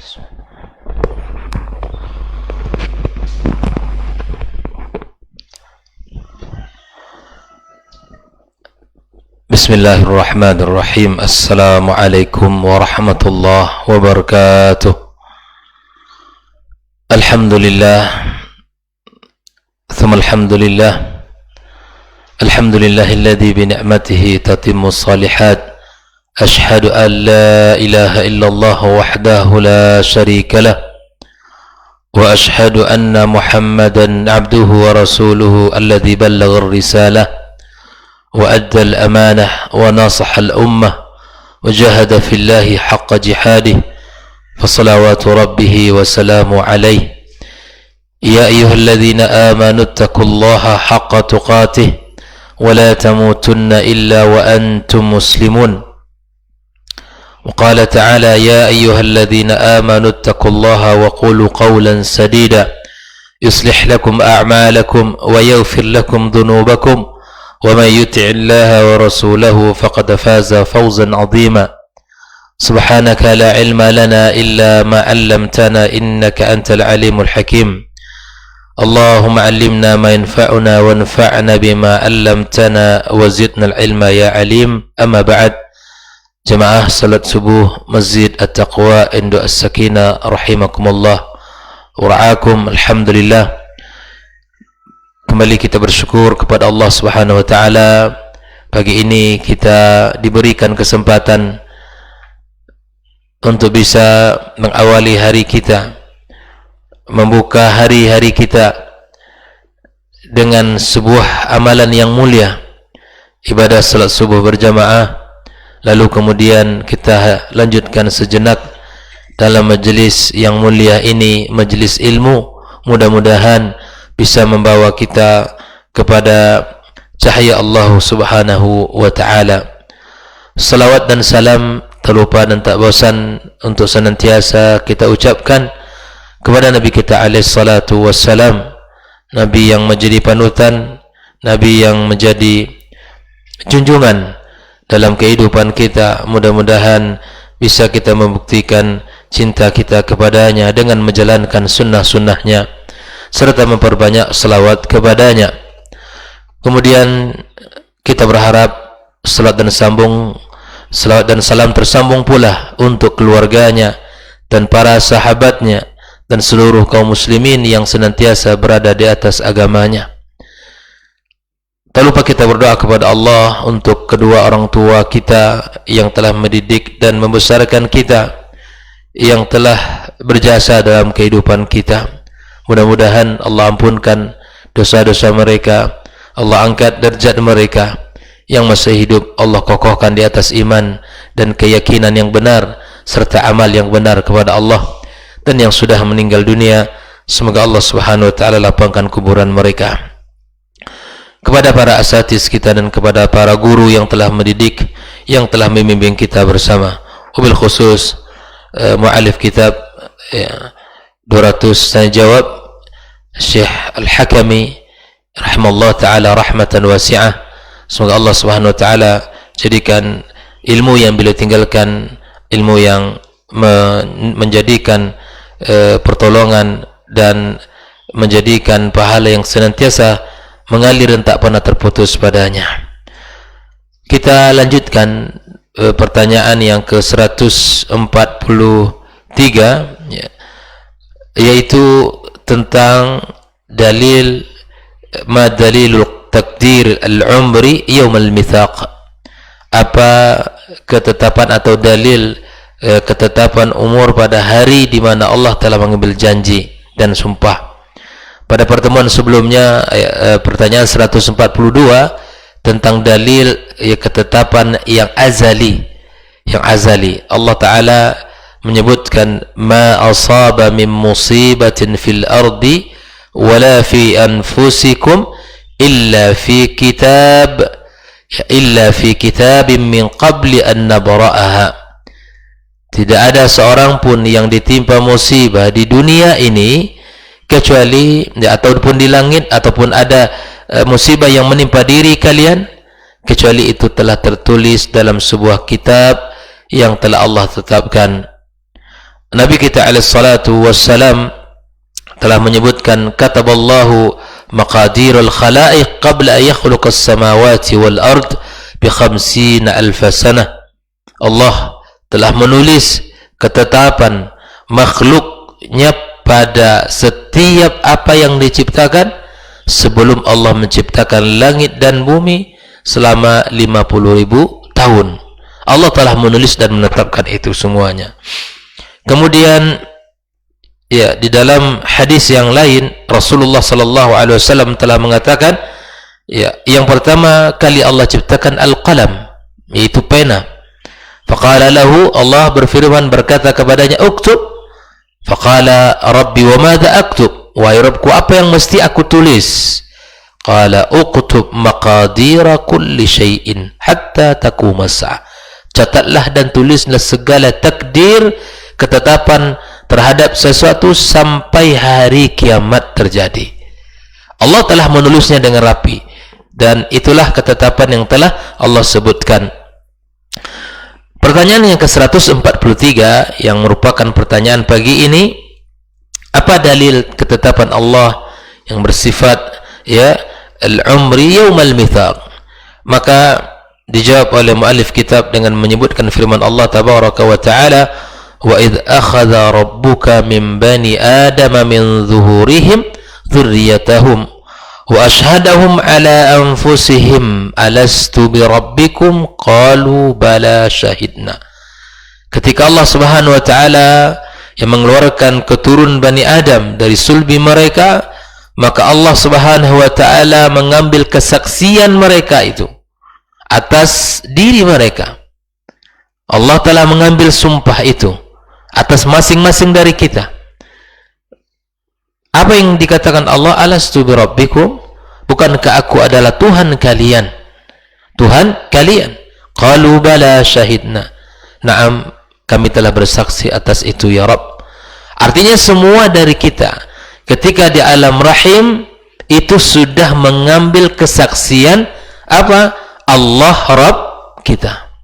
Bismillahirrahmanirrahim. Assalamualaikum warahmatullahi wabarakatuh. Alhamdulillah, thumma alhamdulillah, alhamdulillahilladzi bi ni'matihi tatimmu shalihat. Ashhadu an la ilaha illallah wahdahu la syarika lah, wa ashhadu anna Muhammadan abduhu wa rasuluhu alladzi ballagha ar-risalah wa adda al-amanah wa nasaha al-ummah wa jahada fillahi haqqa jihadih. فصلوات ربه وسلام عليه يا أيها الذين آمنوا اتقوا الله حق تقاته ولا تموتن إلا وأنتم مسلمون. وقال تعالى يا أيها الذين آمنوا اتقوا الله وقولوا قولا سديدا يصلح لكم أعمالكم ويغفر لكم ذنوبكم ومن يطع الله ورسوله فقد فاز فوزا عظيما. سبحانك لا علم لنا إلا ما علمتنا إنك أنت العليم الحكيم. اللهم علمنا ما ينفعنا وانفعنا بما علمتنا وزدنا العلم يا عليم. أما بعد. Jemaah salat subuh Masjid At-Taqwa Induk As-Sakinah rahimakumullah wa ra'akum. Alhamdulillah, kembali kita bersyukur kepada Allah Subhanahu wa taala. Pagi ini kita diberikan kesempatan untuk bisa mengawali hari kita, membuka hari-hari kita dengan sebuah amalan yang mulia, ibadah salat subuh berjamaah. Lalu kemudian kita lanjutkan sejenak dalam majlis yang mulia ini, majlis ilmu. Mudah-mudahan bisa membawa kita kepada cahaya Allah Subhanahu wa taala. Salawat dan salam tak lupa dan tak bosan untuk senantiasa kita ucapkan kepada Nabi kita alaihi salatu wassalam, Nabi yang menjadi panutan, Nabi yang menjadi junjungan dalam kehidupan kita. Mudah-mudahan bisa kita membuktikan cinta kita kepadanya dengan menjalankan sunnah-sunnahnya serta memperbanyak selawat kepadanya. Kemudian kita berharap selawat dan salam tersambung pula untuk keluarganya dan para sahabatnya dan seluruh kaum muslimin yang senantiasa berada di atas agamanya. Tak lupa kita berdoa kepada Allah untuk kedua orang tua kita yang telah mendidik dan membesarkan kita, yang telah berjasa dalam kehidupan kita. Mudah-mudahan Allah ampunkan dosa-dosa mereka, Allah angkat derajat mereka. Yang masih hidup Allah kokohkan di atas iman dan keyakinan yang benar serta amal yang benar kepada Allah. Dan yang sudah meninggal dunia, semoga Allah Subhanahu wa taala lapangkan kuburan mereka. Kepada para asatiz kita dan kepada para guru yang telah mendidik, yang telah membimbing kita bersama, wabil khusus mu'alif kitab 200 tanya jawab Syekh Al-Hakami rahimallahu taala rahmatan wasi'ah. Semoga Allah Subhanahu wa taala jadikan ilmu yang beliau tinggalkan ilmu yang menjadikan pertolongan dan menjadikan pahala yang senantiasa mengalir dan tak pernah terputus padanya. Kita lanjutkan pertanyaan yang ke-143 ya, yaitu tentang dalil dalilul takdir al-umri yaum al-mithaq. Apa ketetapan atau dalil ketetapan umur pada hari di mana Allah telah mengambil janji dan sumpah. Pada pertemuan sebelumnya pertanyaan 142 tentang dalil ketetapan yang azali. Yang azali, Allah Ta'ala menyebutkan ma asaba min musibatin fil ardi wala fi anfusikum illa fi kitabin min qabli an nabra'aha. Tidak ada seorang pun yang ditimpa musibah di dunia ini kecuali ataupun di langit ataupun ada musibah yang menimpa diri kalian kecuali itu telah tertulis dalam sebuah kitab yang telah Allah tetapkan. Nabi kita alaihi salatu wassalam telah menyebutkan kataballahu maqadirul khalaiq qabla an yakhluqas samawati wal ard bi 50,000 sanah. Allah telah menulis ketetapan makhluknya pada setiap apa yang diciptakan sebelum Allah menciptakan langit dan bumi selama 50,000 tahun. Allah telah menulis dan menetapkan itu semuanya. Kemudian ya, di dalam hadis yang lain Rasulullah sallallahu alaihi wasallam telah mengatakan, ya, yang pertama kali Allah ciptakan al-qalam, yaitu pena. Faqala lahu, Allah berfirman berkata kepadanya, uktub. Faqala rabbi wa madza aktub, wahai Rabbku, apa yang mesti aku tulis? Qala uktub maqadira kulli syai'in hatta taquma as-sa'ah, catatlah dan tulislah segala takdir, ketetapan terhadap sesuatu sampai hari kiamat terjadi. Allah telah menulisnya dengan rapi, dan itulah ketetapan yang telah Allah sebutkan. Pertanyaan yang ke-143 yang merupakan pertanyaan pagi ini, apa dalil ketetapan Allah yang bersifat ya al-umri yaumal mitsaq? Maka dijawab oleh muallif kitab dengan menyebutkan firman Allah tabaraka wa taala, wa idh akhadha rabbuka min bani adama min zuhurihim dzurriyyatahum wa ashhadahum ala anfusihim alastu bi rabbikum qalu bala syahidna. Ketika Allah Subhanahu wa taala yang mengeluarkan keturunan Bani Adam dari sulbi mereka, maka Allah Subhanahu wa taala mengambil kesaksian mereka itu atas diri mereka. Allah telah mengambil sumpah itu atas masing-masing dari kita. Apa yang dikatakan Allah? Alastu bi rabbikum, bukankah aku adalah Tuhan kalian? Tuhan kalian. Qalu bala syahidna, na'am, kami telah bersaksi atas itu ya Rabb. Artinya semua dari kita ketika di alam rahim itu sudah mengambil kesaksian apa? Allah Rabb kita.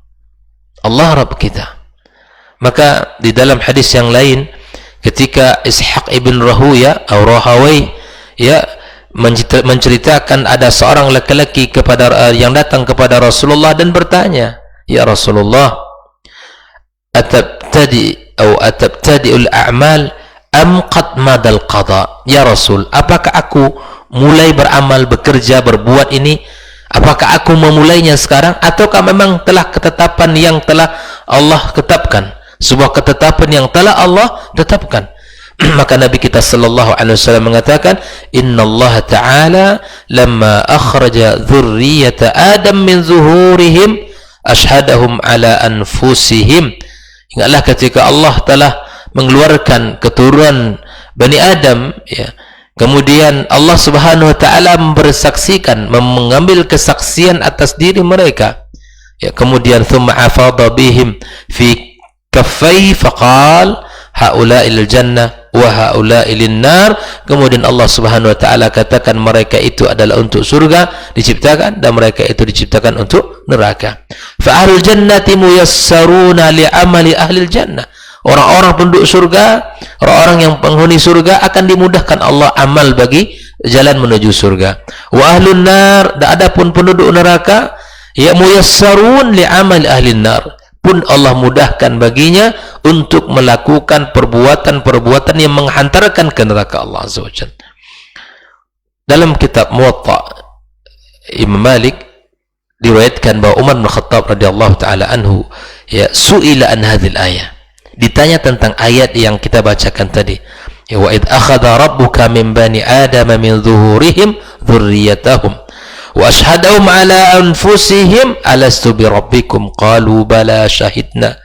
Allah Rabb kita. Maka di dalam hadis yang lain, ketika Ishaq ibn Rahuya atau Rahawai ya menceritakan ada seorang laki-laki kepada yang datang kepada Rasulullah dan bertanya, ya Rasulullah, atabtadi'ul a'mal am qad madal qada? Ya Rasul, apakah aku mulai beramal, bekerja, berbuat ini, apakah aku memulainya sekarang ataukah memang telah ketetapan yang telah Allah tetapkan, sebuah ketetapan yang telah Allah tetapkan? Maka Nabi kita sallallahu alaihi wasallam mengatakan, innallaha ta'ala lamma akhraja dzurriyyata adam min zuhurihim ashhadahum ala anfusihim. Ingatlah ketika Allah telah mengeluarkan keturunan Bani Adam ya, kemudian Allah Subhanahu wa taala bersaksikan, mengambil kesaksian atas diri mereka ya, kemudian thumma afadha bihim fi kaffai faqal haula'il jannah wa haula'il nar. Kemudian Allah Subhanahu wa taala katakan mereka itu adalah untuk surga diciptakan dan mereka itu diciptakan untuk neraka. Fa ahlul jannati muyassaruna li amali ahlil jannah. Orang-orang penduduk surga, orang-orang yang penghuni surga akan dimudahkan Allah amal bagi jalan menuju surga. Wa ahlun nar, dan adapun penduduk neraka ya muyassarun li amali ahlin nar, pun Allah mudahkan baginya untuk melakukan perbuatan-perbuatan yang menghantarkan ke neraka Allah Azza wa Jalla. Dalam kitab Muwatta Imam Malik diriwayatkan bahwa Umar bin Khattab radhiyallahu taala anhu ya su'ila an hadhil ayah, ditanya tentang ayat yang kita bacakan tadi, ya wa id akhadha rabbuka min bani adama min zuhurihim dzurriyyatahum wa ashhadahum ala anfusihim alastu bi rabbikum qalu bala syahidna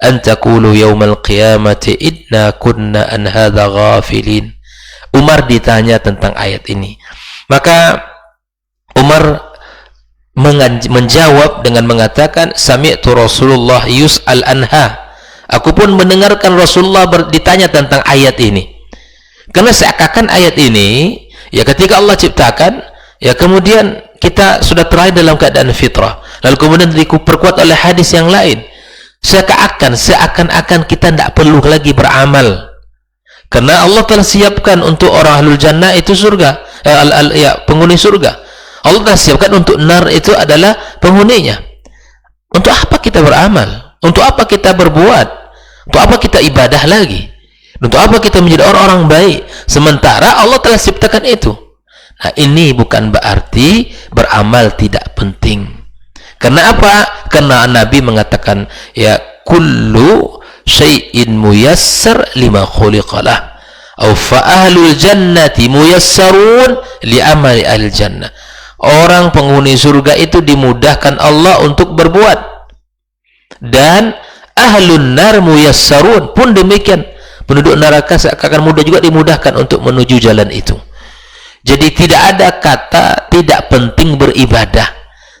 an taqulu yaumal qiyamati inna kunna an hadza ghafilin. Umar ditanya tentang ayat ini, maka Umar menjawab dengan mengatakan, sami'tu Rasulullah yus'al anha, aku pun mendengarkan Rasulullah ditanya tentang ayat ini. Karena seakan ayat ini ya ketika Allah ciptakan ya kemudian kita sudah terakhir dalam keadaan fitrah, lalu kemudian diperkuat oleh hadis yang lain, seakan-akan kita tidak perlu lagi beramal, karena Allah telah siapkan untuk orang ahlul jannah itu surga, penghuni surga. Allah telah siapkan untuk nar itu adalah penghuninya. Untuk apa kita beramal? Untuk apa kita berbuat? Untuk apa kita ibadah lagi? Untuk apa kita menjadi orang-orang baik sementara Allah telah ciptakan itu? Nah, ini bukan berarti beramal tidak penting. Karena apa? Karena Nabi mengatakan, ya kullu syai'in muyassar lima khuliqalah, au fa ahlul jannati muyassarun li amali ahli jannah. Orang penghuni surga itu dimudahkan Allah untuk berbuat, dan ahlun nar muyassarun pun demikian. Penduduk neraka akan mudah juga dimudahkan untuk menuju jalan itu. Jadi tidak ada kata tidak penting beribadah.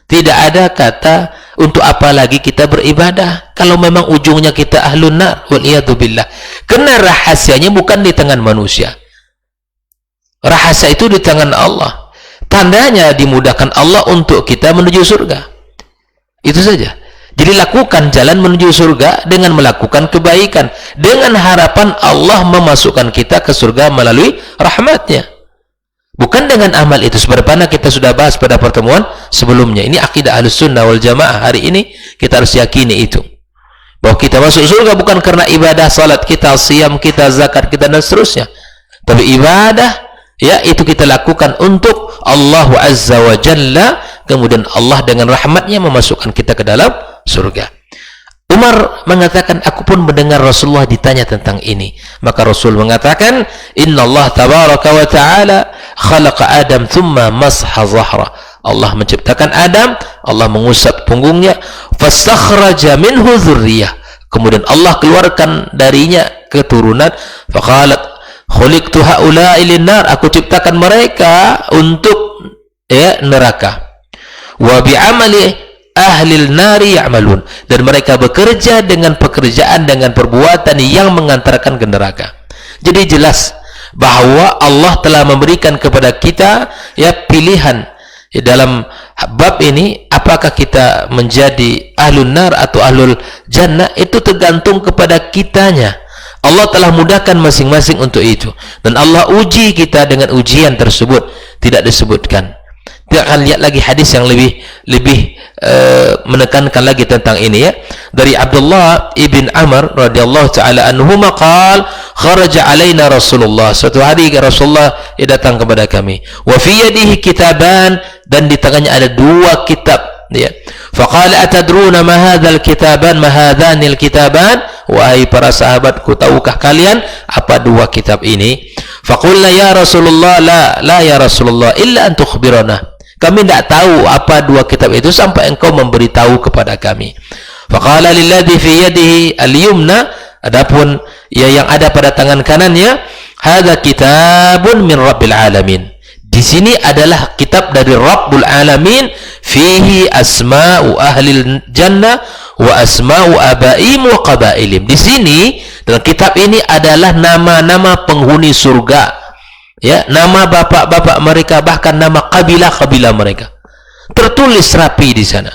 Tidak ada kata untuk apa lagi kita beribadah kalau memang ujungnya kita ahlun nar, waliyadzubillah. Karena rahasianya bukan di tangan manusia. Rahasia itu di tangan Allah. Tandanya dimudahkan Allah untuk kita menuju surga. Itu saja. Jadi lakukan jalan menuju surga dengan melakukan kebaikan, dengan harapan Allah memasukkan kita ke surga melalui rahmatnya. Bukan dengan amal itu, sebagaimana kita sudah bahas pada pertemuan sebelumnya. Ini akidah Ahlus Sunnah wal Jamaah. Hari ini kita harus yakini itu, bahwa kita masuk surga bukan karena ibadah salat kita, siam kita, zakat kita, dan seterusnya. Tapi ibadah, ya, itu kita lakukan untuk Allah Azza wa Jalla. Kemudian Allah dengan rahmatnya memasukkan kita ke dalam surga. Umar mengatakan, aku pun mendengar Rasulullah ditanya tentang ini. Maka Rasul mengatakan, Inna Allah tabaraka wa ta'ala khalaqa Adam thumma masha zahra. Allah menciptakan Adam, Allah mengusap punggungnya, fastakhraja minhu dzurriyyah. Kemudian Allah keluarkan darinya keturunan. Faqalat khuliqtu haula'i lin-nar. Aku ciptakan mereka untuk neraka. Wa bi'amali ahlil nari ya'malun, dan mereka bekerja dengan pekerjaan, dengan perbuatan yang mengantarkan ke neraka. Jadi jelas bahwa Allah telah memberikan kepada kita pilihan dalam bab ini, apakah kita menjadi ahlun nar atau ahlul jannah, itu tergantung kepada kitanya. Allah telah mudahkan masing-masing untuk itu, dan Allah uji kita dengan ujian tersebut. Tidak disebutkan. Kita akan lihat lagi hadis yang lebih menekankan lagi tentang ini, ya. Dari Abdullah ibn Amr radhiyallahu taala anhuma qala kharaja alaina Rasulullah. Suatu hari Rasulullah datang kepada kami. Wa fi yadihi kitaban, dan di tangannya ada dua kitab, ya. Faqala atadruna ma hadzal kitaban, ma hadzanil kitaban? Wahai para sahabatku, tahukah kalian apa dua kitab ini? Faqulna ya Rasulullah, la ya Rasulullah, illa an tukhbirana. Kami tidak tahu apa dua kitab itu sampai engkau memberitahu kepada kami. Faqala lilladzi fi yadihi al-yumna, adapun yang ada pada tangan kanannya, hadza kitabun min rabbil alamin. Di sini adalah kitab dari Rabbul Alamin, fihi asma'u ahlil jannah wa asma'u abaim wa qabailim. Di sini dalam kitab ini adalah nama-nama penghuni surga, ya, nama bapak-bapak mereka, bahkan nama kabilah-kabilah mereka tertulis rapi di sana.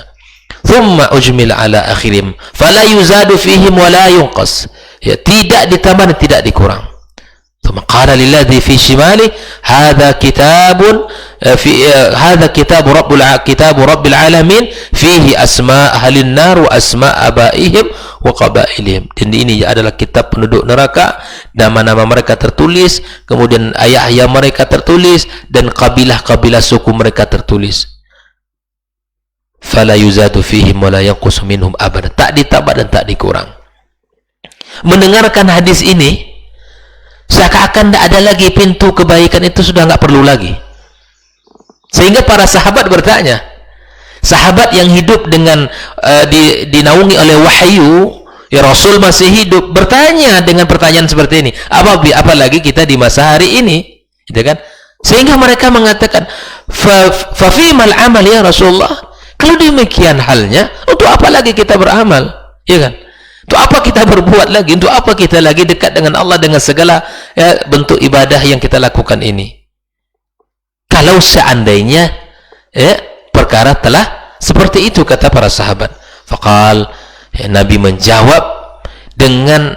Thumma ujmil ala akhirim fala yuzadu fihim wa la yunqas, ya, tidak ditambah dan tidak dikurang. Thumma qala lilladzi fi shimali hadza kitabun hadza kitabu rabbil alamin fihi asma ahlin nar wa asma abaihim wa qabailihim. Dan ini adalah kitab penduduk neraka, nama-nama mereka tertulis, kemudian ayah-ayah mereka tertulis, dan kabilah-kabilah suku mereka tertulis. Fala yuzadu fihim wa la yanqus minhum abada, tak ditambah dan tak dikurang. Mendengarkan hadis ini, seakan-akan tidak ada lagi pintu kebaikan, itu sudah nggak perlu lagi. Sehingga para sahabat bertanya, sahabat yang hidup dengan dinaungi oleh wahyu, ya, Rasul masih hidup, bertanya dengan pertanyaan seperti ini, apalagi kita di masa hari ini, gitu kan? Sehingga mereka mengatakan, fa fimal amal ya Rasulullah. Kalau demikian halnya, untuk apa lagi kita beramal, ya kan? Untuk apa kita berbuat lagi? Untuk apa kita lagi dekat dengan Allah dengan segala bentuk ibadah yang kita lakukan ini? Kalau seandainya perkara telah seperti itu, kata para sahabat. Faqal, Ya, Nabi menjawab dengan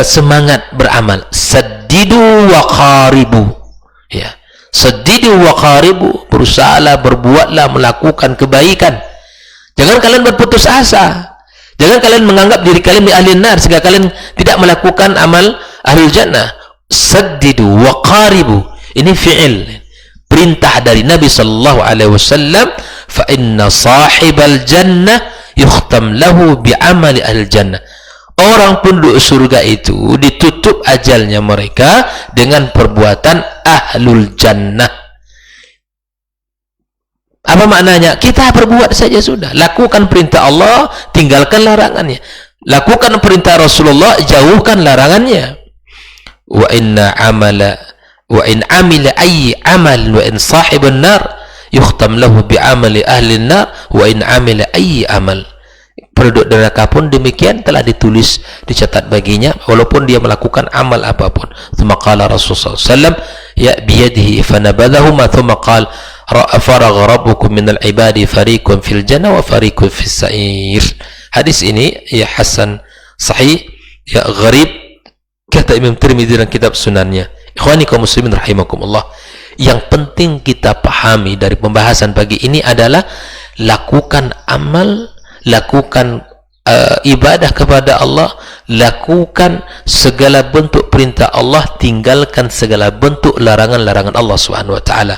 semangat beramal. Saddidu wa qaribu. Ya. Saddidu wa qaribu, berusahalah, berbuatlah, melakukan kebaikan. Jangan kalian berputus asa. Jangan kalian menganggap diri kalian di ahli nar sehingga kalian tidak melakukan amal ahli jannah. Saddidu wa qaribu. Ini fi'il. Perintah dari Nabi sallallahu alaihi wasallam, fa inna sahibal jannah yukhtam lahu bi amali ahli jannah. Orang penduduk surga itu ditutup ajalnya mereka dengan perbuatan ahlul jannah. Apa maknanya? Kita berbuat saja sudah. Lakukan perintah Allah, tinggalkan larangannya. Lakukan perintah Rasulullah, jauhkan larangannya. Wa in amila ayyi amal wa in sahibun nar yukhtam lahu bi amali ahli nar wa in amila ayyi amal. Penduduk neraka pun demikian telah ditulis, dicatat baginya walaupun dia melakukan amal apapun. Tsumma qala Rasulullah sallallahu alaihi wasallam ya biyadihi fanabadahuma thumma qala faragha rabbukum minal ibadi fariqun fil jannah wa fariqun fis sa'ir. Hadis ini ya hasan sahih, ya gharib, kata Imam Tirmidzi dalam kitab sunannya. Ikhwani kaum muslimin rahimakumullah, yang penting kita pahami dari pembahasan pagi ini adalah lakukan amal, lakukan ibadah kepada Allah, lakukan segala bentuk perintah Allah, tinggalkan segala bentuk larangan-larangan Allah Subhanahu wa taala.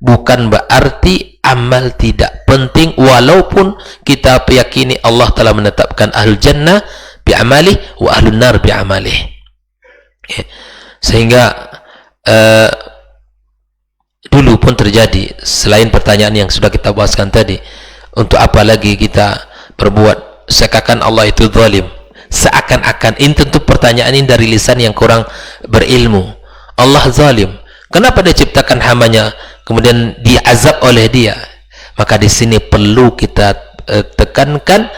Bukan berarti amal tidak penting, walaupun kita yakini Allah telah menetapkan ahlul jannah bi amalih wa ahlun nar bi amalih. Sehingga dulu pun terjadi, selain pertanyaan yang sudah kita bahaskan tadi, untuk apa lagi kita berbuat seakan Allah itu zalim, seakan-akan. Ini tentu pertanyaan ini dari lisan yang kurang berilmu. Allah zalim, kenapa dia ciptakan hambanya kemudian diazab oleh dia? Maka di sini perlu kita tekankan,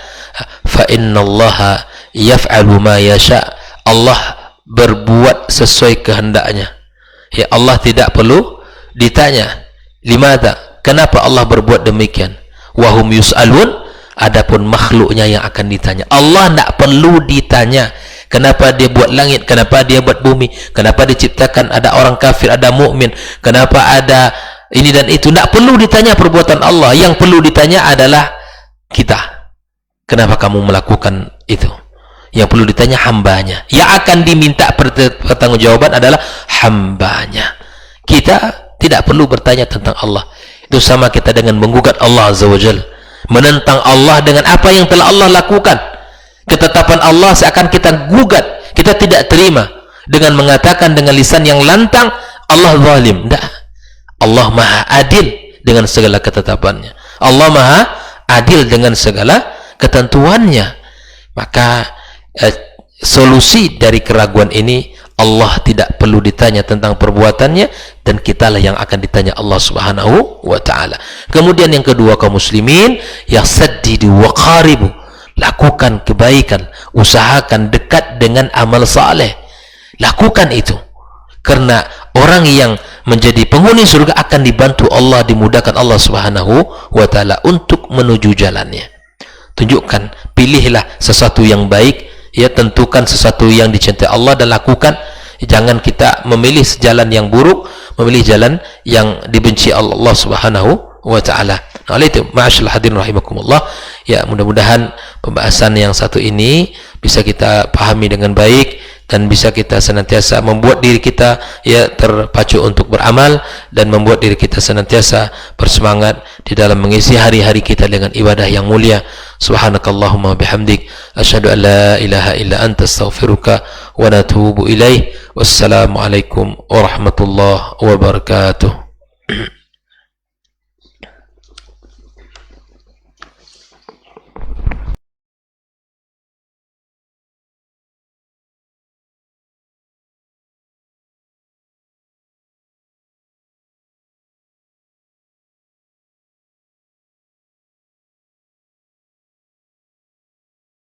fa innallaha yaf'alu ma yasha. Allah berbuat sesuai kehendaknya. Ya, Allah tidak perlu ditanya. Limadha? Kenapa Allah berbuat demikian? Wahum yus'alun. Adapun makhluknya yang akan ditanya. Allah tidak perlu ditanya. Kenapa dia buat langit? Kenapa dia buat bumi? Kenapa diciptakan ada orang kafir, ada mukmin? Kenapa ada ini dan itu? Tidak perlu ditanya perbuatan Allah. Yang perlu ditanya adalah kita. Kenapa kamu melakukan itu? Yang perlu ditanya hambanya. Yang akan diminta pertanggungjawaban adalah hambanya. Kita tidak perlu bertanya tentang Allah. Itu sama kita dengan menggugat Allah Azza wa Jalla, menentang Allah dengan apa yang telah Allah lakukan. Ketetapan Allah seakan kita gugat, kita tidak terima dengan mengatakan dengan lisan yang lantang Allah zalim. Tidak. Allah maha adil dengan segala ketetapannya. Allah maha adil dengan segala ketentuannya. Maka solusi dari keraguan ini, Allah tidak perlu ditanya tentang perbuatannya, dan kitalah yang akan ditanya Allah Subhanahu wa taala. Kemudian yang kedua, kaum muslimin, ya saddidu wa qaribu, lakukan kebaikan, usahakan dekat dengan amal saleh. Lakukan itu, karena orang yang menjadi penghuni surga akan dibantu Allah, dimudahkan Allah Subhanahu wa taala untuk menuju jalannya. Tunjukkan, pilihlah sesuatu yang baik, ya, tentukan sesuatu yang dicintai Allah dan lakukan. Jangan kita memilih jalan yang buruk, memilih jalan yang dibenci Allah Subhanahu wa taala. Oleh itu, ma'asyiral hadirin rahimakumullah, ya, mudah-mudahan pembahasan yang satu ini bisa kita pahami dengan baik dan bisa kita senantiasa membuat diri kita, ya, terpacu untuk beramal dan membuat diri kita senantiasa bersemangat di dalam mengisi hari-hari kita dengan ibadah yang mulia. Subhanakallahumma bihamdik, asyhadu an la ilaha illa anta, astaghfiruka wa natubu ilaih. Wassalamualaikum warahmatullahi wabarakatuh.